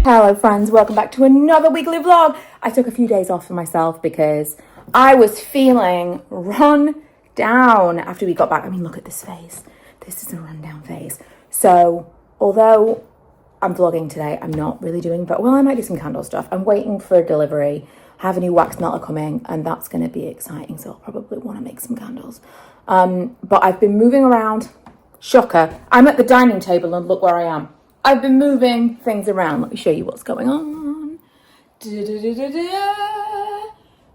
Hello friends, welcome back to another weekly vlog. I took a few days off for myself because I was feeling run down after we got back. I mean, look at this face. This is a rundown face. So, although I'm vlogging today, I'm not really doing, but well, I might do some candle stuff. I'm waiting for a delivery. I have a new wax melter coming and that's going to be exciting. So I'll probably want to make some candles. But I've been moving around. Shocker. I'm at the dining table and look where I am. I've been moving things around. Let me show you what's going on.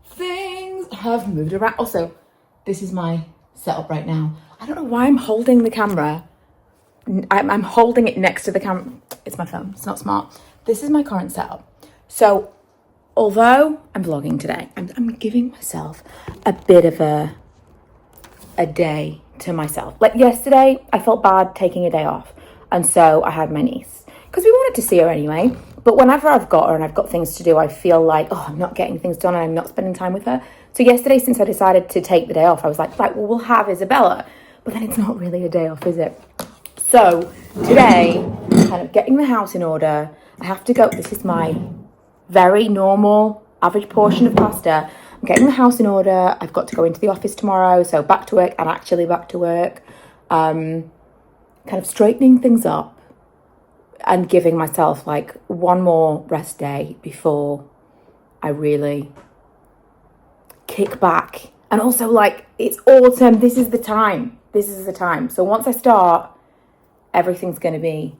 Things have moved around. Also, this is my setup right now. I don't know why I'm holding the camera. I'm holding it next to the camera. It's my phone. It's not smart. This is my current setup. So, although I'm vlogging today, I'm giving myself a bit of a day to myself. Like yesterday, I felt bad taking a day off. And so I had my niece because we wanted to see her anyway. But whenever I've got her and I've got things to do, I feel like, oh, I'm not getting things done and I'm not spending time with her. So yesterday, since I decided to take the day off, I was like, right, well, we'll have Isabella. But then it's not really a day off, is it? So today, kind of getting the house in order. I have to go. This is my very normal average portion of pasta. I'm getting the house in order. I've got to go into the office tomorrow. So back to work and actually back to work. Kind of straightening things up and giving myself like one more rest day before I really kick back. And also like it's autumn. This is the time. So once I start, everything's going to be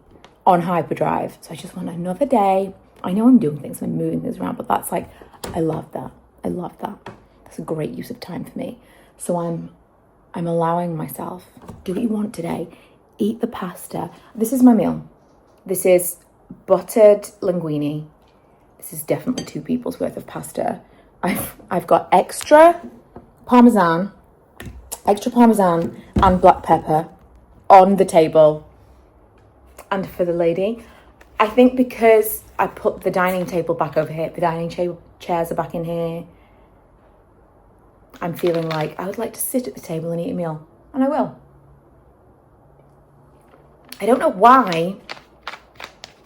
on hyperdrive. So I just want another day. I know I'm doing things, I'm moving things around, but that's like, I love that. That's a great use of time for me. So I'm allowing myself, do what you want today. Eat the pasta. This is my meal. This is buttered linguine. This is definitely 2 people's worth of pasta. I've got extra parmesan and black pepper on the table. And for the lady, I think because I put the dining table back over here, the dining chairs are back in here, I'm feeling like I would like to sit at the table and eat a meal. And I will. I don't know why.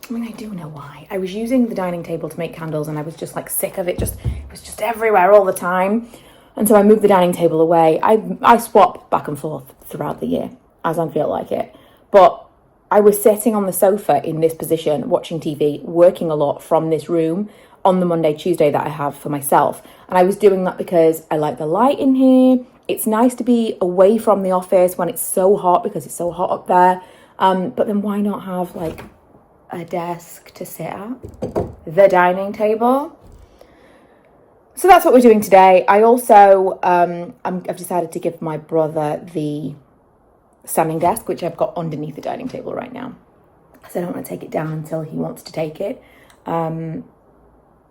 I mean, I do know why. I was using the dining table to make candles and I was just like sick of it. It was just everywhere all the time. And so I moved the dining table away. I swap back and forth throughout the year as I feel like it. But I was sitting on the sofa in this position, watching TV, working a lot from this room on the Monday, Tuesday that I have for myself. And I was doing that because I like the light in here. It's nice to be away from the office when it's so hot because it's so hot up there. But then why not have like a desk to sit at? The dining table. So that's what we're doing today. I also, I've decided to give my brother the standing desk, which I've got underneath the dining table right now. So I don't want to take it down until he wants to take it. And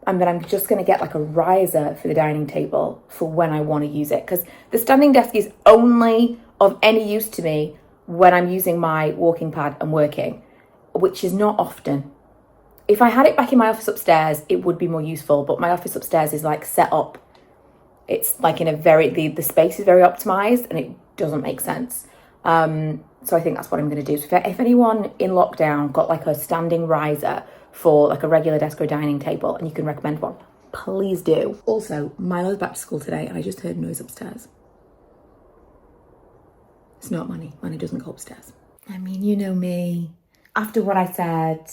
then I'm just going to get like a riser for the dining table for when I want to use it. Because the standing desk is only of any use to me when I'm using my walking pad and working, which is not often. If I had it back in my office upstairs, it would be more useful, but my office upstairs is like set up. It's like in a the space is very optimized and it doesn't make sense. So I think that's what I'm going to do. So if anyone in lockdown got like a standing riser for like a regular desk or dining table and you can recommend one, please do. Also, Milo's back to school today and I just heard noise upstairs. It's not Money. Money doesn't go upstairs. I mean, you know me. After what I said,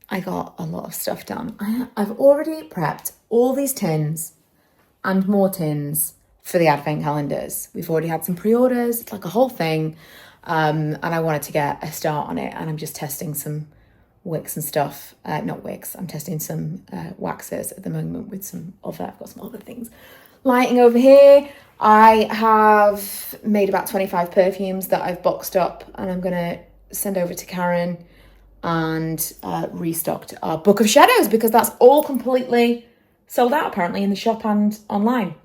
I got a lot of stuff done. I've already prepped all these tins and more tins for the advent calendars. We've already had some pre-orders. It's like a whole thing. And I wanted to get a start on it. And I'm just testing some wicks and stuff. Not wicks. I'm testing some waxes at the moment with I've got some other things. Lighting over here. I have made about 25 perfumes that I've boxed up and I'm going to send over to Karen and restocked our Book of Shadows because that's all completely sold out apparently in the shop and online.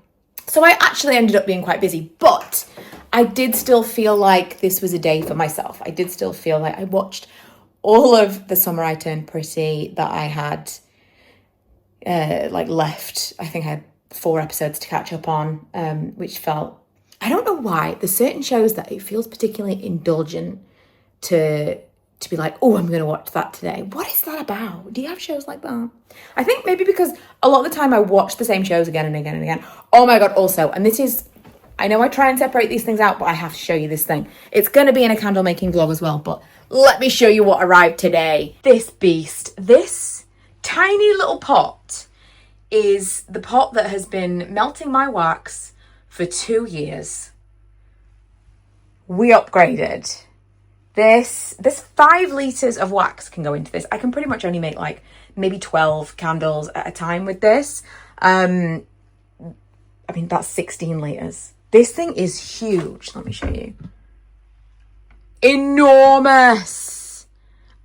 So I actually ended up being quite busy, but I did still feel like this was a day for myself. I did still feel like I watched all of the Summer I Turned Pretty that I had left. I think I had 4 episodes to catch up on, which felt, I don't know why, there's certain shows that it feels particularly indulgent to to be like, oh, I'm going to watch that today. What is that about? Do you have shows like that? I think maybe because a lot of the time I watch the same shows again and again and again. Oh my God, also, and this is, I know I try and separate these things out, but I have to show you this thing. It's going to be in a candle making vlog as well, but let me show you what arrived today. This beast, this tiny little pot is the pot that has been melting my wax for 2 years. We upgraded. This 5 litres of wax can go into this. I can pretty much only make like maybe 12 candles at a time with this. I mean, that's 16 litres. This thing is huge. Let me show you. Enormous.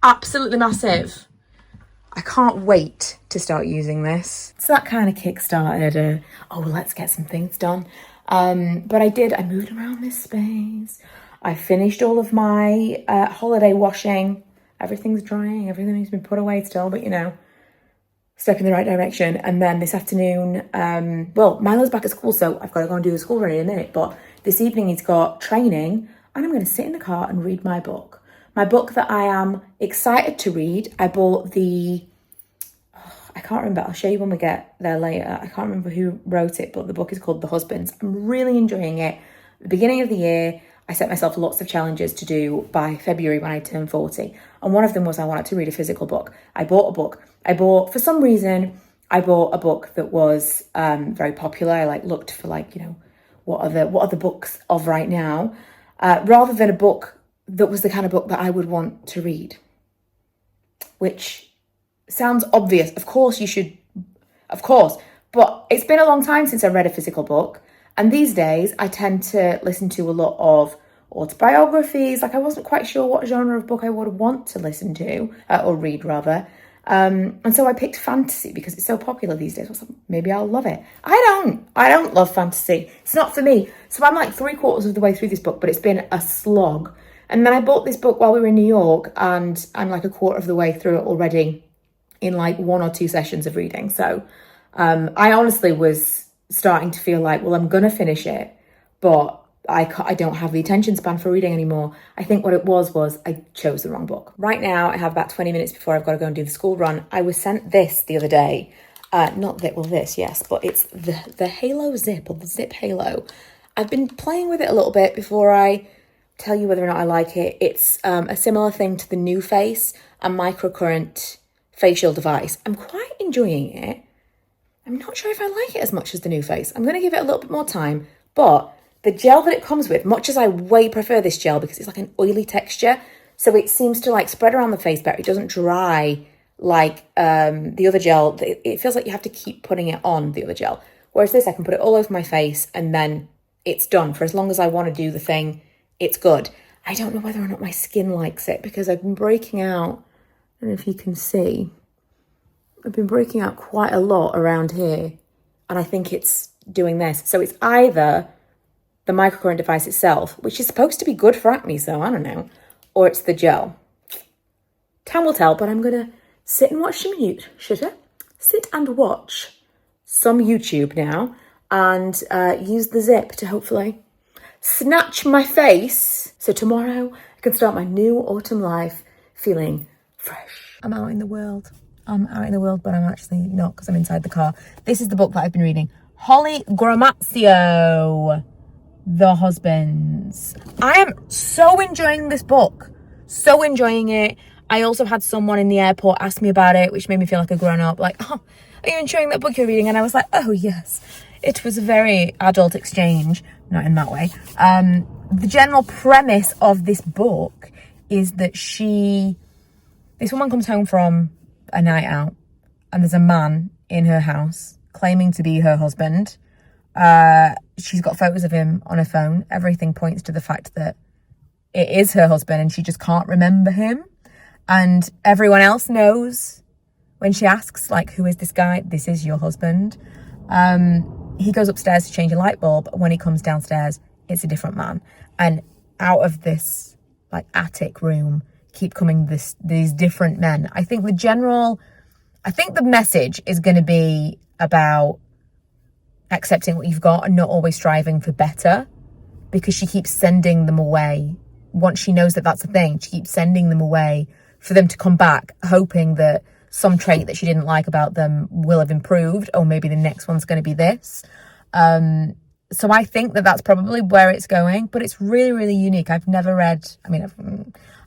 Absolutely massive. I can't wait to start using this. So that kind of kick-started let's get some things done. But I moved around this space. I finished all of my holiday washing. Everything's drying. Everything needs to be put away still, but you know, step in the right direction. And then this afternoon, Milo's back at school, so I've got to go and do the school run in a minute. But this evening he's got training, and I'm going to sit in the car and read my book. My book that I am excited to read. I bought I can't remember. I'll show you when we get there later. I can't remember who wrote it, but the book is called The Husbands. I'm really enjoying it. At the beginning of the year, I set myself lots of challenges to do by February when I turned 40. And one of them was I wanted to read a physical book. I bought a book. For some reason, I bought a book that was very popular. I looked for what are the books of right now, rather than a book that was the kind of book that I would want to read, which sounds obvious. Of course you should, of course, but it's been a long time since I read a physical book. And these days I tend to listen to a lot of autobiographies. I wasn't quite sure what genre of book I would want to listen to, or read rather. And so I picked fantasy because it's so popular these days. I was like, maybe I'll love it. I don't love fantasy. It's not for me. So I'm like 3/4 of the way through this book, but it's been a slog. And then I bought this book while we were in New York, and I'm like 1/4 of the way through it already in 1 or 2 sessions of reading. So I honestly was starting to feel like, well, I'm going to finish it, but I don't have the attention span for reading anymore. I think what it was I chose the wrong book. Right now, I have about 20 minutes before I've got to go and do the school run. I was sent this the other day. Yes, but it's the Halo Zip, or the Zip Halo. I've been playing with it a little bit before I tell you whether or not I like it. It's a similar thing to the New Face, a microcurrent facial device. I'm quite enjoying it. I'm not sure if I like it as much as the New Face. I'm going to give it a little bit more time, but the gel that it comes with, much as I way prefer this gel because it's like an oily texture, so it seems to spread around the face better. It doesn't dry like the other gel. It feels like you have to keep putting it on, the other gel. Whereas this, I can put it all over my face and then it's done. For as long as I want to do the thing, it's good. I don't know whether or not my skin likes it because I've been breaking out. I don't know if you can see. I've been breaking out quite a lot around here, and I think it's doing this. So it's either the microcurrent device itself, which is supposed to be good for acne, so I don't know, or it's the gel. Time will tell, but I'm going to sit and watch some YouTube now and use the Zip to hopefully snatch my face. So tomorrow I can start my new autumn life feeling fresh. I'm out in the world, but I'm actually not because I'm inside the car. This is the book that I've been reading. Holly Gramazio, The Husbands. I am so enjoying this book. So enjoying it. I also had someone in the airport ask me about it, which made me feel like a grown-up. Oh, are you enjoying that book you're reading? And I was like, oh, yes. It was a very adult exchange. Not in that way. The general premise of this book is that this woman comes home from a night out and there's a man in her house claiming to be her husband. She's got photos of him on her phone. Everything points to the fact that it is her husband and she just can't remember him. And everyone else knows when she asks, who is this guy? This is your husband. He goes upstairs to change a light bulb. When he comes downstairs, it's a different man. And out of this attic room keep coming these different men. I think the message is going to be about accepting what you've got and not always striving for better, because she keeps sending them away once she knows that that's a thing, she keeps sending them away for them to come back, hoping that some trait that she didn't like about them will have improved, or maybe the next one's going to be this. So I think that that's probably where it's going, but it's really, really unique. I've never read, I mean,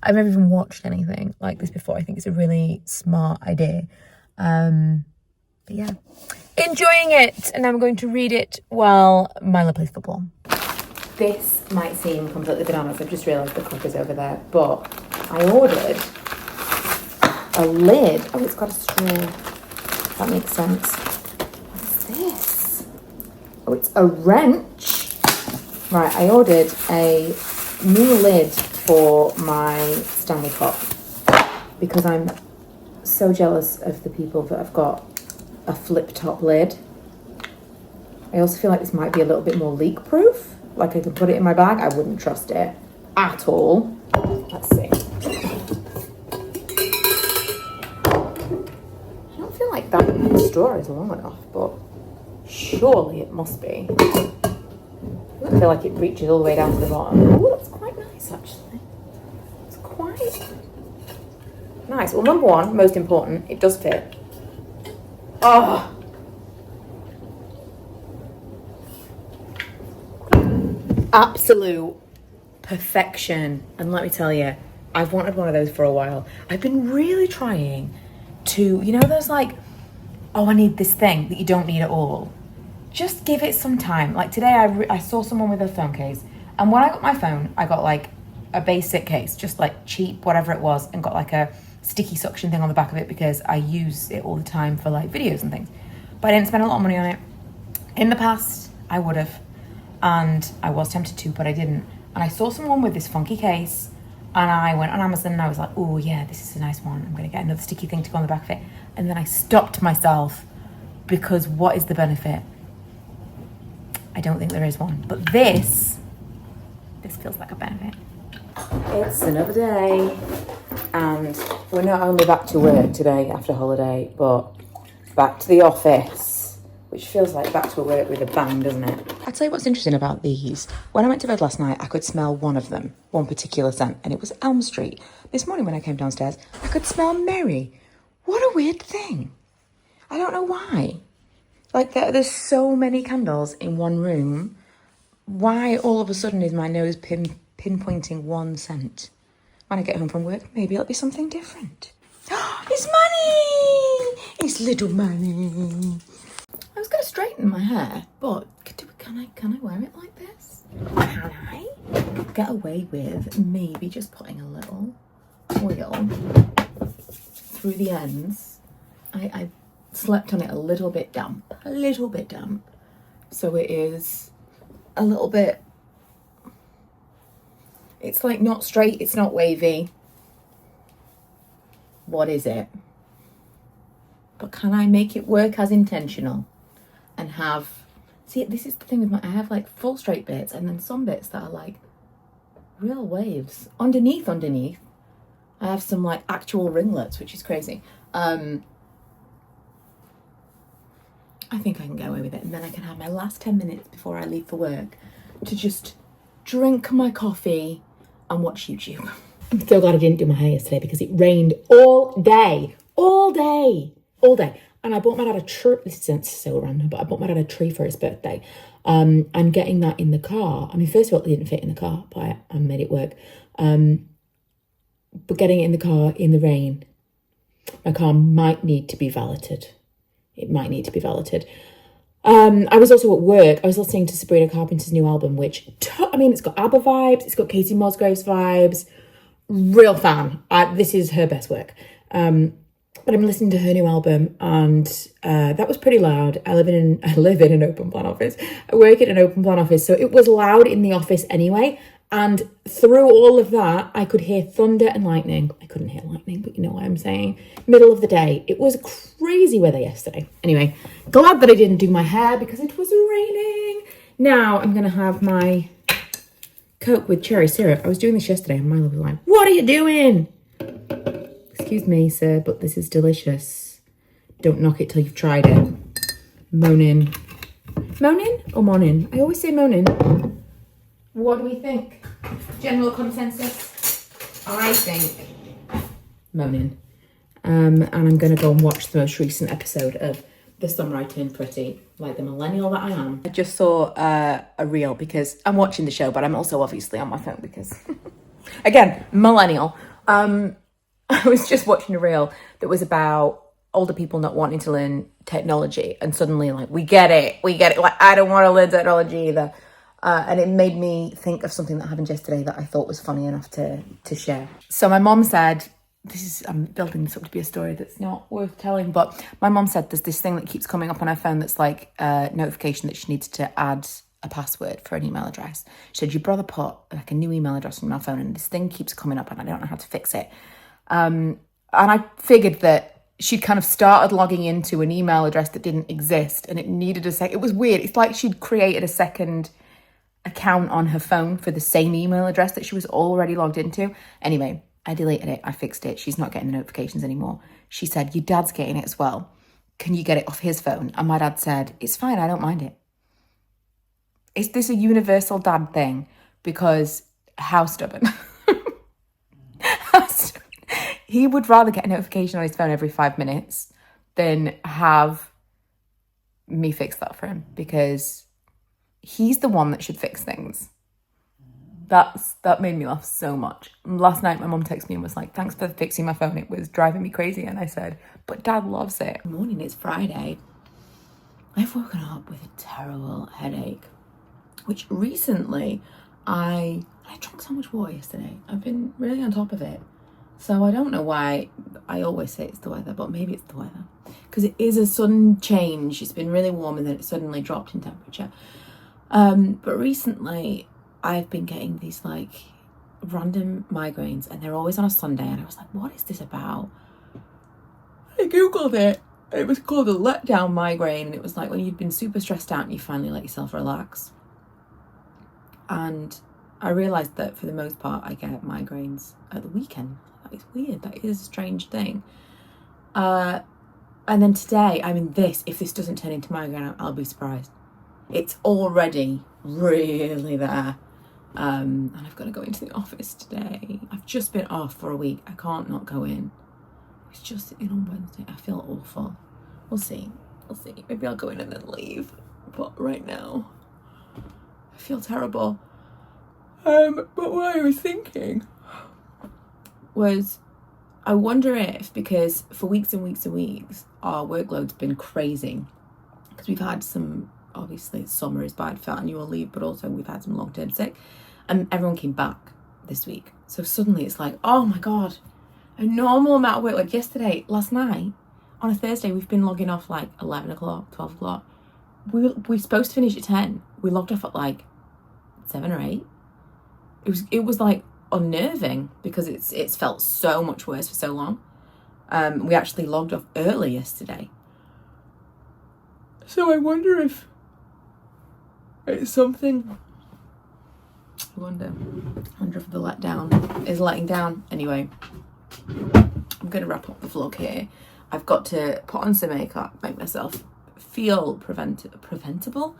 I've never even watched anything like this before. I think it's a really smart idea. But yeah, enjoying it. And I'm going to read it while Milo plays football. This might seem completely bananas. I've just realised the cup is over there, but I ordered a lid. Oh, it's got a straw. That makes sense. What is this? Oh, it's a wrench. Right, I ordered a new lid for my Stanley Cup because I'm so jealous of the people that have got a flip top lid. I also feel like this might be a little bit more leak proof. Like I could put it in my bag. I wouldn't trust it at all. Let's see. I don't feel like that straw is long enough, but surely it must be. I don't feel like it reaches all the way down to the bottom. Oh, that's quite nice actually. It's quite nice. Well, number one, most important, it does fit. Oh. Absolute perfection. And let me tell you, I've wanted one of those for a while. I've been really trying to, you know, there's like, oh, I need this thing that you don't need at all. Just give it some time. Like today, I saw someone with a phone case, and when I got my phone, I got like a basic case, just like cheap, whatever it was, and got like a sticky suction thing on the back of it because I use it all the time for like videos and things. But I didn't spend a lot of money on it. In the past, I would have, and I was tempted to, but I didn't. And I saw someone with this funky case, and I went on Amazon and I was like, oh yeah, this is a nice one. I'm gonna get another sticky thing to go on the back of it. And then I stopped myself because what is the benefit? I don't think there is one. But this feels like a benefit. It's another day, and we're not only back to work today after holiday, but back to the office, which feels like back to work with a bang, doesn't it? I'll tell you what's interesting about these. When I went to bed last night, I could smell one of them, one particular scent, and it was Elm Street. This morning when I came downstairs, I could smell Mary. What a weird thing. I don't know why. Like, there's so many candles in one room. Why all of a sudden is my nose pinpointing one scent? When I get home from work, maybe it'll be something different. It's money! It's little money. I was going to straighten my hair, but can I wear it like this? Can I get away with maybe just putting a little oil through the ends? I slept on it a little bit damp, so it is a little bit, it's like not straight, it's not wavy. What is it? But can I make it work as intentional and have, see, this is the thing with I have like full straight bits and then some bits that are like real waves. Underneath, I have some like actual ringlets, which is crazy. I think I can get away with it, and then I can have my last 10 minutes before I leave for work to just drink my coffee and watch YouTube. I'm so glad I didn't do my hair yesterday because it rained all day. And I bought my dad a tree. This is so random, but I bought my dad a tree for his birthday. I'm getting that in the car. I mean, first of all, it didn't fit in the car, but I made it work. But getting it in the car in the rain, my car might need to be valeted. It might need to be valeted. I was also at work. I was listening to Sabrina Carpenter's new album, which, it's got ABBA vibes. It's got Katie Musgraves vibes. Real fan. This is her best work. But I'm listening to her new album, and that was pretty loud. I live in an open plan office. I work in an open plan office, so it was loud in the office anyway. And through all of that, I could hear thunder and lightning. I couldn't hear lightning, but you know what I'm saying. Middle of the day. It was crazy weather yesterday. Anyway, glad that I didn't do my hair because it was raining. Now I'm going to have my Coke with cherry syrup. I was doing this yesterday and Milo was like, what are you doing? Excuse me, sir, but this is delicious. Don't knock it till you've tried it. Moaning. Moaning or morning? I always say moaning. What do we think? General consensus, I think moaning. And I'm going to go and watch the most recent episode of The Summer I Turned Pretty, like the millennial that I am. I just saw a reel because I'm watching the show, but I'm also obviously on my phone because, again, millennial. I was just watching a reel that was about older people not wanting to learn technology, and suddenly like, we get it. Like, I don't want to learn technology either. And it made me think of something that happened yesterday that I thought was funny enough to share. So my mom said, I'm building this up to be a story that's not worth telling, but my mom said there's this thing that keeps coming up on her phone that's like a notification that she needs to add a password for an email address. She said, your brother put like a new email address on my phone and this thing keeps coming up and I don't know how to fix it. And I figured that she'd kind of started logging into an email address that didn't exist and it needed it was weird. It's like she'd created a second account on her phone for the same email address that she was already logged into. Anyway, I deleted it. I fixed it. She's not getting the notifications anymore. She said, your dad's getting it as well. Can you get it off his phone? And my dad said, it's fine. I don't mind it. Is this a universal dad thing? Because how stubborn? He would rather get a notification on his phone every 5 minutes than have me fix that for him, because he's the one that should fix things. That made me laugh so much. Last night, my mum texted me and was like, thanks for fixing my phone. It was driving me crazy. And I said, but Dad loves it. Good morning, it's Friday. I've woken up with a terrible headache, which recently I drank so much water yesterday. I've been really on top of it. So I don't know why I always say it's the weather, but maybe it's the weather. Because it is a sudden change. It's been really warm and then it suddenly dropped in temperature. But recently I've been getting these like random migraines and they're always on a Sunday. And I was like, what is this about? I Googled it. It was called a letdown migraine. And it was like when you've been super stressed out and you finally let yourself relax. And I realised that for the most part, I get migraines at the weekend. That is weird. That is a strange thing. And then today I'm in this. If this doesn't turn into migraine, I'll be surprised. It's already really there. And I've got to go into the office today. I've just been off for a week. I can't not go in. It's just in on Wednesday. I feel awful. We'll see. Maybe I'll go in and then leave. But right now, I feel terrible. But what I was thinking was, I wonder if, because for weeks and weeks and weeks, our workload's been crazy. Because we've had some, obviously summer is bad for annual leave, but also we've had some long-term sick. And everyone came back this week. So suddenly it's like, oh my God, a normal amount of work. Like last night, on a Thursday, we've been logging off like 11 o'clock, 12 o'clock. We're supposed to finish at 10. We logged off at like 7 or 8. It was like unnerving because it's felt so much worse for so long. We actually logged off early yesterday. So I wonder if it's something. I wonder if the letdown is letting down. Anyway, I'm going to wrap up the vlog here. I've got to put on some makeup, make myself feel preventable.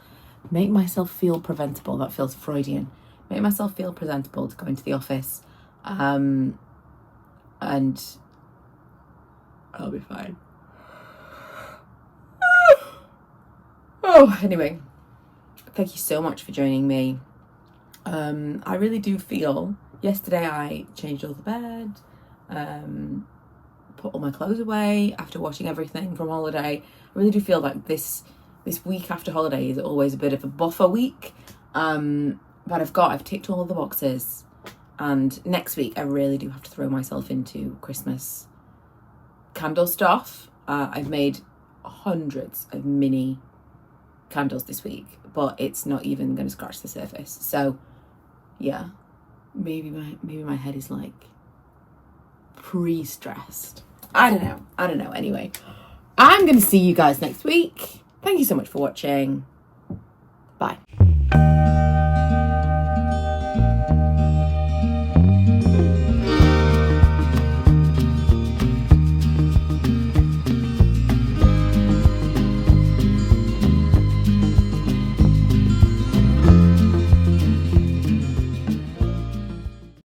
Make myself feel preventable. That feels Freudian. Make myself feel presentable to go into the office. And I'll be fine. Oh, anyway, thank you so much for joining me. I really do feel, yesterday I changed all the bed, put all my clothes away after washing everything from holiday. I really do feel like this week after holiday is always a bit of a buffer week. But I've ticked all of the boxes, and next week I really do have to throw myself into Christmas candle stuff. I've made hundreds of mini candles this week, but it's not even going to scratch the surface. So yeah, maybe my head is like pre-stressed. I don't know. Anyway, I'm going to see you guys next week. Thank you so much for watching. Bye.